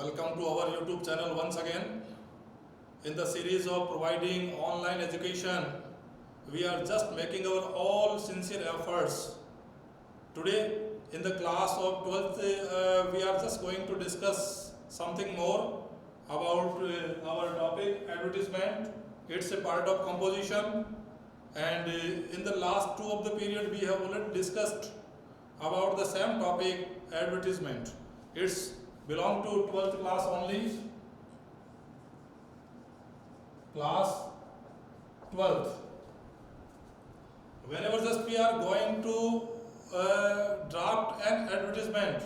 Welcome to our YouTube channel once again. In the series of providing online education, we are just making our all sincere efforts. Today, in the class of 12th, we are just going to discuss something more about our topic advertisement. It's a part of composition, and in the last two of the period, we have already discussed about the same topic advertisement. It's belong to 12th class only, class 12th. Whenever just we are going to draft an advertisement,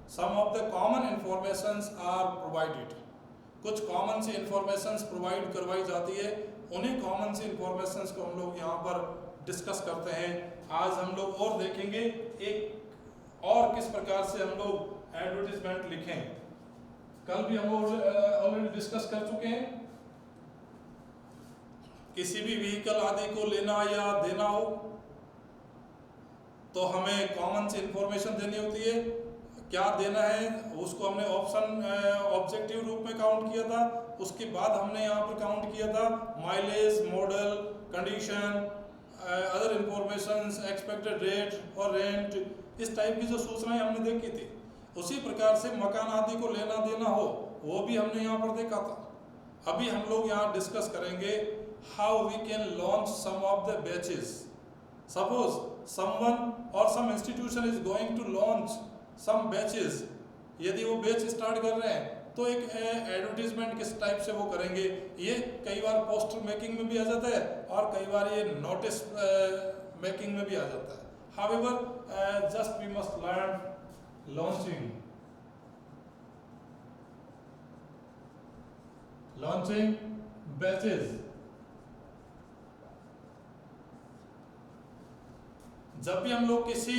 some of the common informations are provided. कुछ common सी informations provide करवाई जाती है, उन्हीं common सी informations को हम लोग यहाँ पर डिस्कस करते हैं. आज हम लोग और देखेंगे एक और किस प्रकार से हम लोग एडवर्टाइजमेंट लिखें. कल भी हम ऑलरेडी डिस्कस कर चुके हैं. किसी भी व्हीकल आदि को लेना या देना हो तो हमें कॉमन सी इंफॉर्मेशन देनी होती है. क्या देना है उसको हमने ऑप्शन ऑब्जेक्टिव रूप में काउंट किया था. उसके बाद हमने यहाँ पर काउंट किया था mileage, model, condition, other informations, expected rate और रेंट. इस टाइप की जो सूचनाएं हमने देखी थी, उसी प्रकार से मकान आदि को लेना देना हो वो भी हमने यहाँ पर देखा था. अभी हम लोग यहाँ डिस्कस करेंगे how we can launch some of the batches. Suppose someone or some institution is going to launch some batches. यदि वो बैच स्टार्ट कर रहे हैं तो एक एडवर्टीजमेंट किस टाइप से वो करेंगे. ये कई बार पोस्टर मेकिंग में भी आ जाता है और कई बार ये नोटिस मेकिंग में भी आ जाता है. However just we must learn launching batches. जब भी हम लोग किसी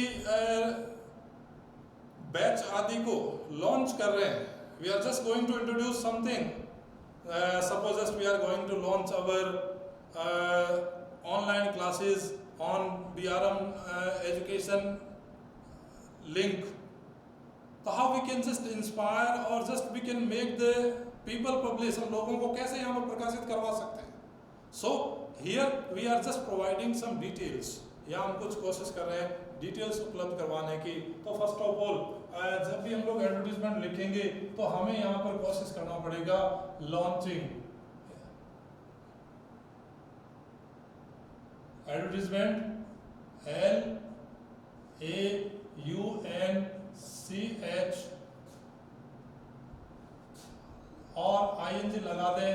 बैच आदि को लॉन्च कर रहे हैं, we are just going to introduce something. Suppose just we are going to launch our online classes on BRM education link. तो how we can just inspire or just we can make the people publish. हम लोगों को कैसे यहाँ पर प्रकाशित करवा सकते हैं. So here we are just providing some details. या हम कुछ कोशिश कर रहे हैं डिटेल्स उपलब्ध करवाने की. तो फर्स्ट ऑफ ऑल जब भी हम लोग एडवर्टीजमेंट लिखेंगे तो हमें यहाँ पर कोशिश करना पड़ेगा लॉन्चिंग एडवर्टीजमेंट. LAUNCH और ING लगा दें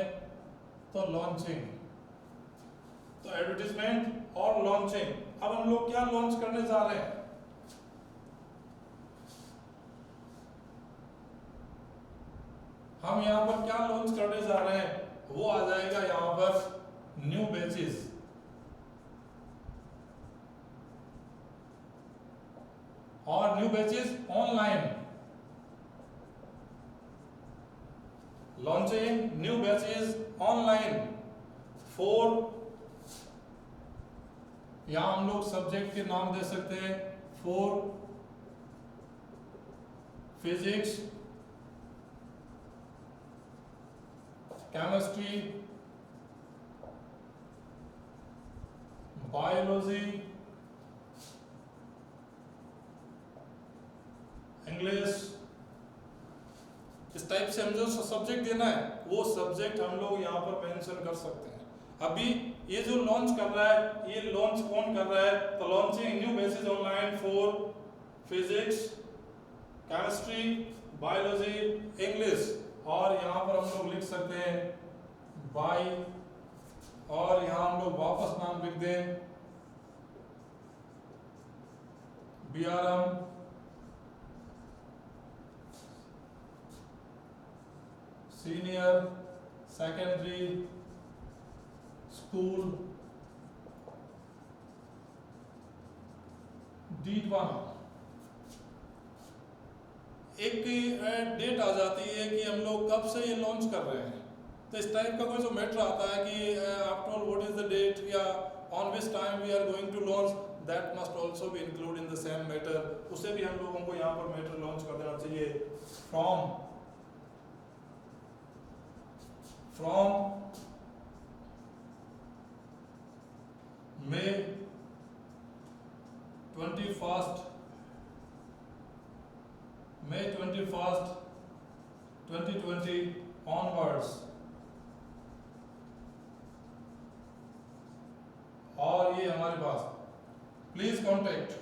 तो लॉन्चिंग. तो एडवर्टीजमेंट और लॉन्चिंग. अब हम लोग क्या लॉन्च करने जा रहे हैं. हम यहाँ पर क्या लॉन्च करने जा रहे हैं वो आ जाएगा यहाँ पर न्यू बैचेस. और new batches online. Launching new batches online for. यहां हम लोग सब्जेक्ट के नाम दे सकते हैं. For physics, chemistry, biology, English. इस टाइप से हम जो सब्जेक्ट देना है वो सब्जेक्ट हम लोग यहाँ पर मेंशन कर सकते हैं. अभी ये जो लॉन्च कर रहा है ये लॉन्च कौन कर रहा है. तो launching new batches online for physics, chemistry, biology, English. और यहाँ पर हम लोग लिख सकते हैं बाय. और यहाँ हम लोग वापस नाम लिख दें BRM senior secondary school D1. एक डेट आ जाती है कि हम लोग कब से ये लॉन्च कर रहे हैं. तो इस टाइप का कोई जो मैटर आता है कि after all what is the date या on which time we are going to launch, that must also be include in the same matter. उसे भी हम लोगों को यहाँ पर मैटर लॉन्च कर देना चाहिए. From from May 21st, 2020 onwards, और ये हमारे पास प्लीज कॉन्टेक्ट,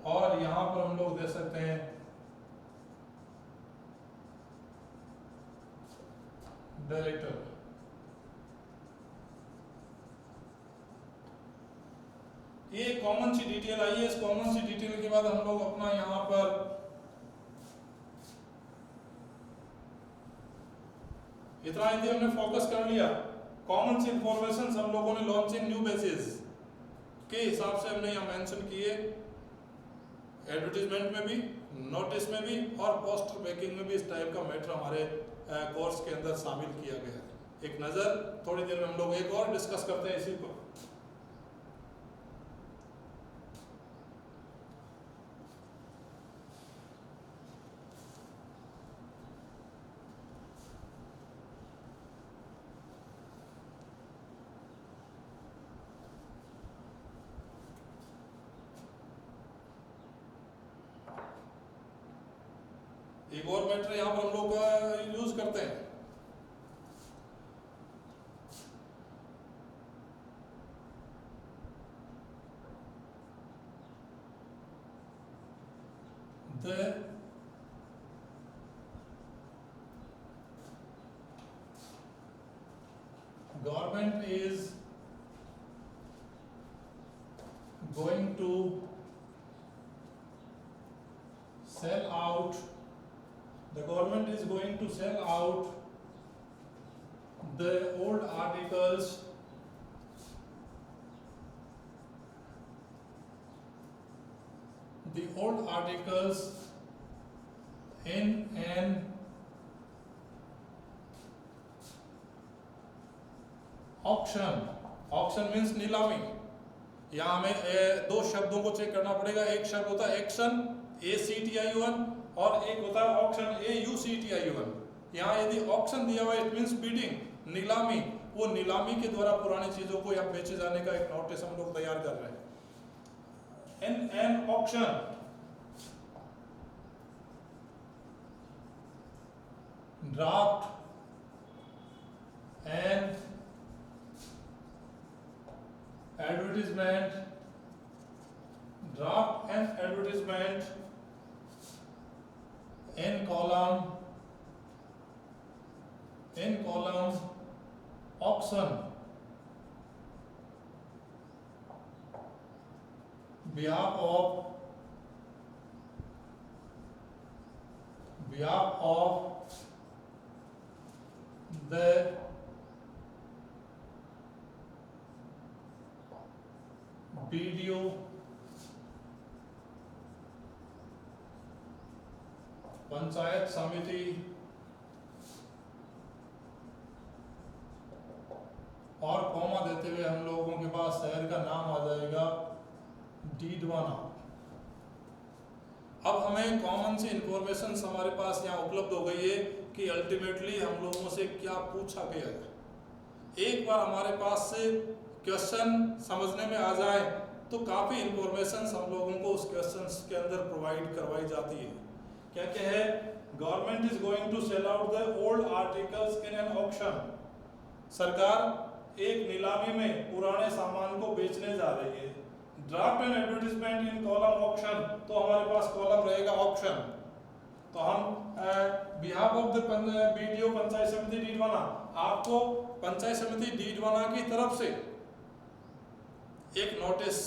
और यहां पर हम लोग दे सकते हैं डायरेक्टर। ये कॉमन सी डिटेल आई है। इस कॉमन सी डिटेल के बाद हम लोग अपना यहां पर इतना हिंदी हमने फोकस कर लिया। कॉमन सी इंफॉर्मेशन हम लोगों ने लॉन्चिंग न्यू बेसिस के हिसाब से हमने यहाँ मेंशन किए, एडवर्टीजमेंट में भी, नोटिस में भी और पोस्टर मेकिंग में भी इस टाइप का मैटर हमारे कोर्स के अंदर शामिल किया गया है। एक नज़र थोड़ी देर में हम लोग एक और डिस्कस करते हैं इसी को। एक और मैटर यहाँ पर हम लोग यूज करते हैं, the government is going to sell out, the government is going to sell out the old articles in an auction. Auction means नीलामी। यहाँ हमें दो शब्दों को चेक करना पड़ेगा। एक शब्द होता है एक्शन, ACTION, और एक होता है ऑक्शन, AUCTION। यहाँ यदि ऑक्शन दिया हुआ इट मीन्स बीडिंग, नीलामी। वो नीलामी के द्वारा पुरानी चीजों को यहाँ बेचे जाने का एक नोटिस हम लोग तैयार कर रहे हैं। In an auction, draft an advertisement, in column auction, behalf of the BDO panchayat समिति और कॉमा देते हुए हम लोगों के पास शहर का नाम आ जाएगा डीडवाना। अब हमें कॉमन सी इंफॉर्मेशन हमारे पास यहाँ उपलब्ध हो गई है कि अल्टीमेटली हम लोगों से क्या पूछा गया है। एक बार हमारे पास से क्वेश्चन समझने में आ जाए तो काफी इंफॉर्मेशन हम लोगों को उस क्वेश्चन के अंदर प्रोवाइड करवाई जाती है। क्या क्या है? Government is going to sell out the old articles in an auction. सरकार एक नीलामी में पुराने सामान को बेचने जा रही है। Draft and advertisement in column auction, तो हमारे पास कॉलम रहेगा ऑक्शन। तो हम behalf of the BDO panchayat समिति डीडवाना, आपको पंचायत समिति डीडवाना की तरफ से एक नोटिस,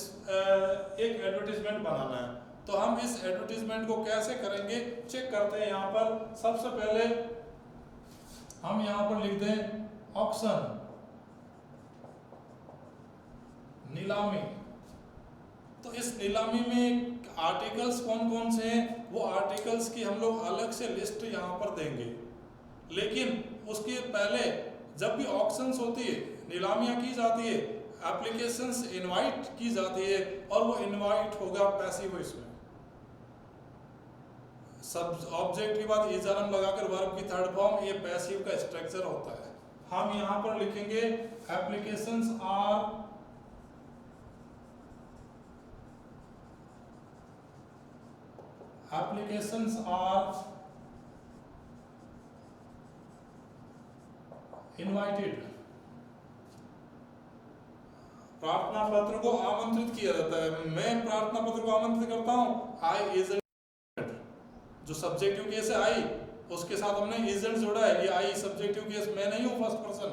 एक एडवर्टीजमेंट बनाना है। तो हम इस एडवर्टीजमेंट को कैसे करेंगे, चेक करते हैं। यहाँ पर सबसे पहले हम यहाँ पर लिख दें ऑक्शन, नीलामी। तो इस नीलामी में आर्टिकल्स कौन कौन से हैं, वो आर्टिकल्स की हम लोग अलग से लिस्ट यहाँ पर देंगे। लेकिन उसके पहले जब भी ऑक्शंस होती है, नीलामियाँ की जाती है, एप्लीकेशंस इनवाइट की जाती है, और वो इनवाइट होगा पैसिव इसमें। सब ऑब्जेक्ट के बाद इज आर लगाकर वर्ब की थर्ड फॉर्म, ये पैसिव का स्ट्रक्चर होता है। हम यहां पर लिखेंगे एप्लीकेशंस आर इनवाइटेड। प्रार्थना पत्र को आमंत्रित किया जाता है। मैं प्रार्थना पत्र को आमंत्रित करता हूं, आई इज, जो सब्जेक्टिव केस है आई, उसके साथ हमने इजेंट जोड़ा है। ये आई सब्जेक्टिव केस, मैं नहीं हूं फर्स्ट पर्सन,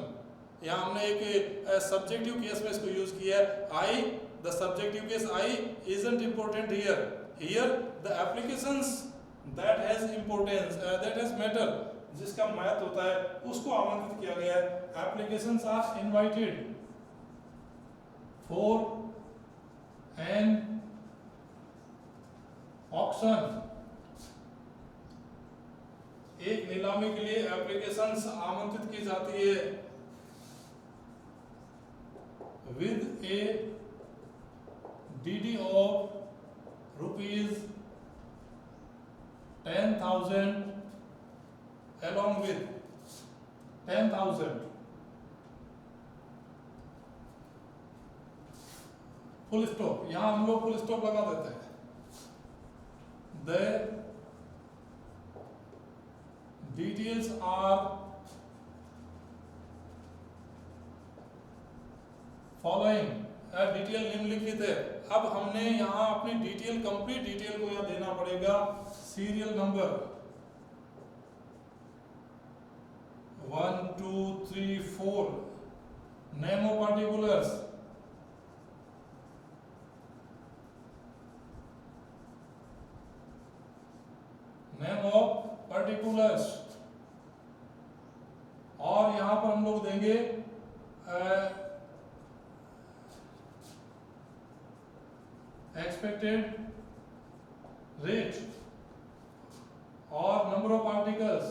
यहाँ हमने एक सब्जेक्टिव केस में इसको यूज किया है। I, the subjective case I isn't important here, here the applications that has importance, that has matter, जिसका महत्व होता है उसको आमंत्रित किया गया है। Applications are invited for an auction, एक नीलामी के लिए एप्लीकेशंस आमंत्रित की जाती है with a DD of rupees 10,000 along with 10,000 full stop. यहां हम लोग फुल स्टॉप लगा देते हैं। The details are following, detail निम्नलिखित है। अब हमने यहाँ अपनी डिटेल, कंप्लीट डिटेल को यहाँ देना पड़ेगा। Serial number 1 2 3 4, name of particulars, name of particulars, और यहां पर हम लोग देंगे एक्सपेक्टेड रेट और नंबर ऑफ आर्टिकल्स।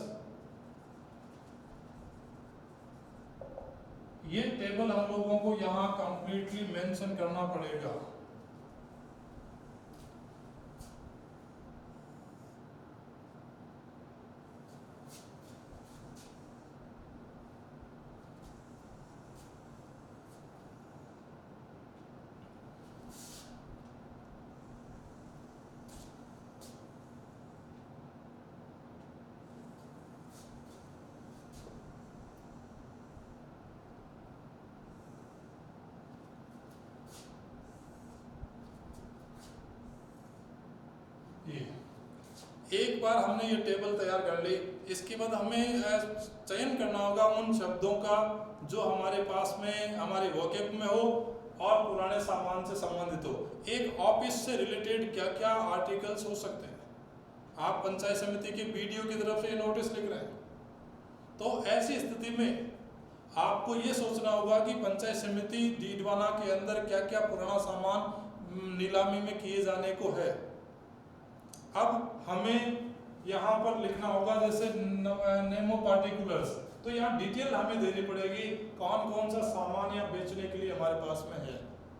ये टेबल हम लोगों को यहां कंप्लीटली मेंशन करना पड़ेगा। एक बार हमने ये टेबल तैयार कर ली, इसके बाद हमें चयन करना होगा उन शब्दों का जो हमारे पास में, हमारे वोकेब में हो और पुराने सामान से संबंधित हो। एक ऑफिस से रिलेटेड क्या क्या आर्टिकल्स हो सकते हैं। आप पंचायत समिति की बीडीओ की तरफ से नोटिस लिख रहे हैं, तो ऐसी स्थिति में आपको ये सोचना होगा कि पंचायत समिति डीडवाना के अंदर क्या क्या पुराना सामान नीलामी में किए जाने को है। अब हमें यहाँ पर लिखना होगा जैसे नेम ऑफ पार्टिकुलर्स, तो यहाँ डिटेल हमें देनी पड़ेगी कौन कौन सा सामान यहाँ बेचने के लिए हमारे पास में है,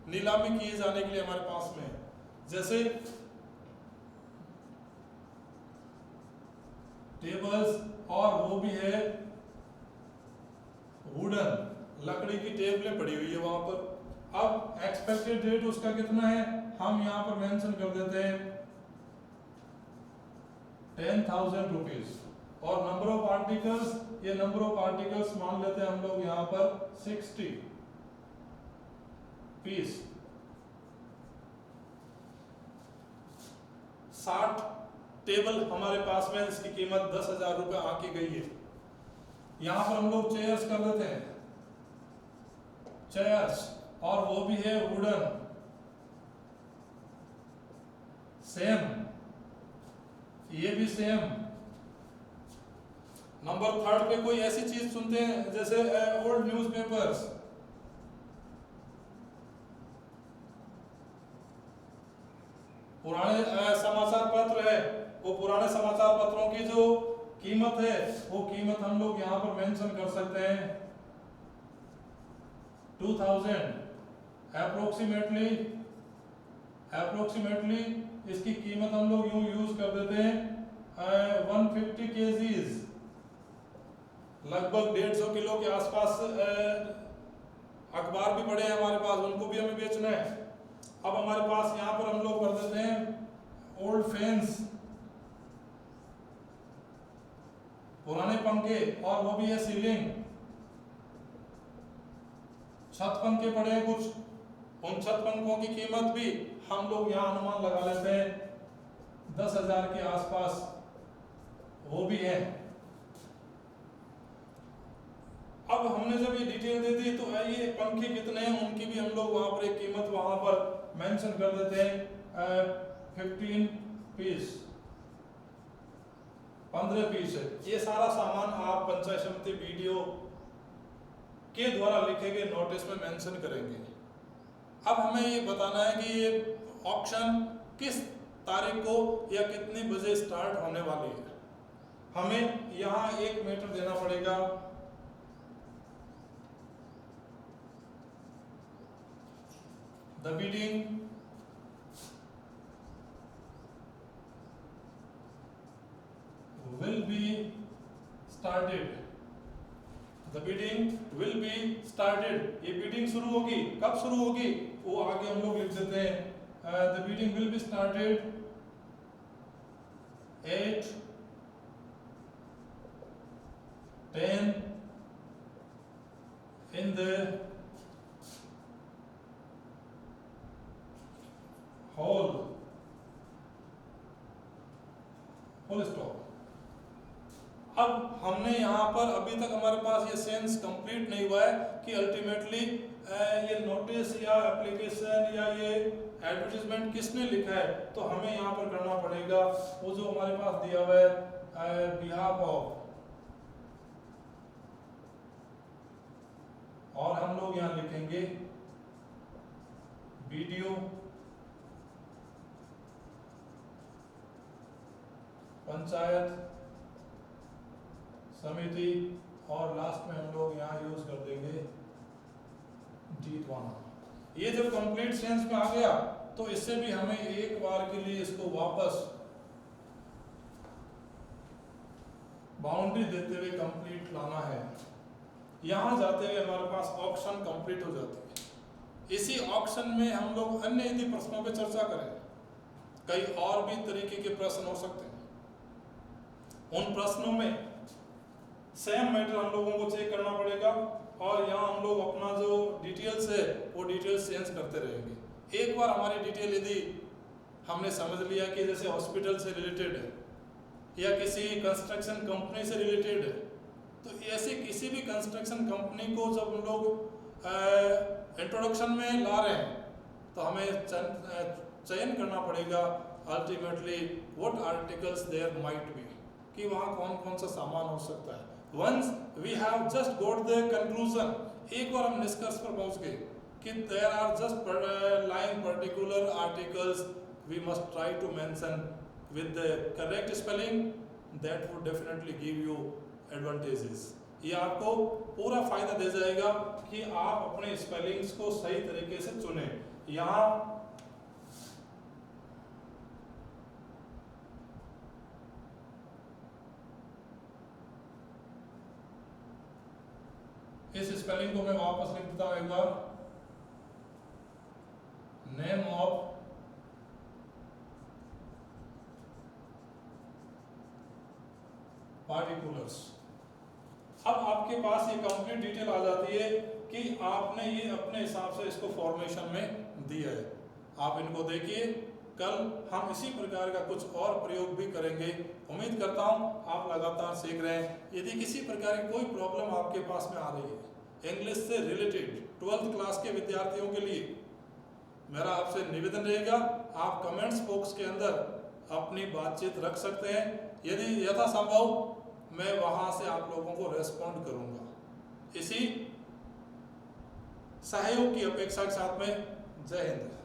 नीलामी किए जाने के लिए हमारे पास में है। जैसे टेबल्स, और वो भी है वुडन, लकड़ी की टेबलें पड़ी हुई है वहां पर। अब एक्सपेक्टेड रेट उसका कितना है, हम यहाँ पर मेंशन कर देते हैं 10,000 रुपीज, और नंबर ऑफ आर्टिकल्स, ये नंबर ऑफ आर्टिकल्स मान लेते हैं हम लोग यहाँ पर 60 पीस। 60 टेबल हमारे पास में, जिसकी कीमत 10,000 रुपए आंकी गई है। यहाँ पर हम लोग चेयर्स कर देते हैं, चेयर्स, और वो भी है वुडन, सेम, ये भी सेम। नंबर 3 पे कोई ऐसी चीज चुनते हैं जैसे ओल्ड न्यूज़पेपर्स, पुराने समाचार पत्र है, वो पुराने समाचार पत्रों की जो कीमत है वो कीमत हम लोग यहाँ पर मेंशन कर सकते हैं 2000 अप्रोक्सीमेटली। इसकी कीमत हम लोग यूं यूज कर देते हैं 150 kgs, लगभग 150 किलो के आसपास अखबार भी पड़े हैं हमारे पास, उनको भी हमें बेचना है। अब हमारे पास यहाँ पर हम लोग कर देते हैं ओल्ड फैंस, पुराने पंखे, और वो भी है सीलिंग, छत पंखे पड़े हैं कुछ, उन छत पंखों की कीमत भी हम लोग यहाँ अनुमान लगा लेते हैं 10,000 के आसपास, वो भी है। अब हमने जब ये डिटेल दे दी तो ये पंखे कितने हैं उनकी भी हम लोग वहां पर एक कीमत वहां पर मेंशन कर देते हैं, 15 पीस, 15 पीस है। ये सारा सामान आप पंचायत समिति वीडियो के द्वारा लिखे गए नोटिस में मेंशन करेंगे। अब हमें ये बताना है कि ये ऑक्शन किस तारीख को या कितने बजे स्टार्ट होने वाली है। हमें यहाँ 1 मीटर देना पड़ेगा, the bidding will be started, the bidding will be started, ये bidding शुरू होगी, कब शुरू होगी वो आगे हम लोग लिख देते हैं, the bidding will be started at 10 in the hall, full stop. अब हमने यहाँ पर अभी तक हमारे पास ये सेंस कंप्लीट नहीं हुआ है कि अल्टीमेटली ये नोटिस या एप्लीकेशन या ये एडवर्टीजमेंट किसने लिखा है, तो हमें यहाँ पर करना पड़ेगा वो जो हमारे पास दिया हुआ है बिहाफ ऑफ, और हम लोग यहाँ लिखेंगे वीडियो पंचायत समिति, और लास्ट में हम लोग यहाँ यूज कर देंगे जीतवाना। ये जब कंप्लीट सेंस में आ गया तो इससे भी हमें एक बार के लिए इसको वापस बाउंड्री देते हुए कंप्लीट लाना है। यहाँ जाते हुए हमारे पास ऑक्शन कंप्लीट हो जाती है। इसी ऑक्शन में हम लोग अन्य यदि प्रश्नों पर चर्चा करें, कई और भी तरीके के प्रश्न हो सकते हैं, उन प्रश्नों में सेम मैटर हम लोगों को चेक करना पड़ेगा, और यहाँ हम लोग अपना जो डिटेल्स है वो डिटेल्स चेंज करते रहेंगे। एक बार हमारी डिटेल यदि हमने समझ लिया कि जैसे हॉस्पिटल से रिलेटेड है या किसी कंस्ट्रक्शन कंपनी से रिलेटेड है, तो ऐसे किसी भी कंस्ट्रक्शन कंपनी को जब हम लोग इंट्रोडक्शन में ला रहे हैं तो हमें चयन करना पड़ेगा ultimately what articles there might be, कि वहाँ कौन कौन सा सामान हो सकता है। Once we have just got the conclusion, एक बार हम निष्कर्ष पर पहुंच गए कि there are just line particular articles we must try to mention with the correct spelling, that would definitely give you advantages. ये आपको पूरा फायदा दे जाएगा कि आप अपने स्पेलिंग्स को सही तरीके से चुने। यहाँ इस स्पेलिंग को मैं वापस लिख देता हूं एक बार, नेम ऑफ पार्टिकुलर्स। अब आपके पास ये कंप्लीट डिटेल आ जाती है कि आपने ये अपने हिसाब से इसको फॉर्मेशन में दिया है। आप इनको देखिए, कल हम इसी प्रकार का कुछ और प्रयोग भी करेंगे। उम्मीद करता हूं आप लगातार सीख रहे हैं। यदि किसी प्रकार की कोई प्रॉब्लम आपके पास में आ रही है इंग्लिश से रिलेटेड 12th क्लास के विद्यार्थियों के लिए, मेरा आपसे निवेदन रहेगा आप कमेंट्स बॉक्स के अंदर अपनी बातचीत रख सकते हैं। यदि यथासंभव मैं वहां से आप लोगों को रेस्पॉन्ड करूंगा। इसी सहयोग की अपेक्षा के साथ में जय हिंद।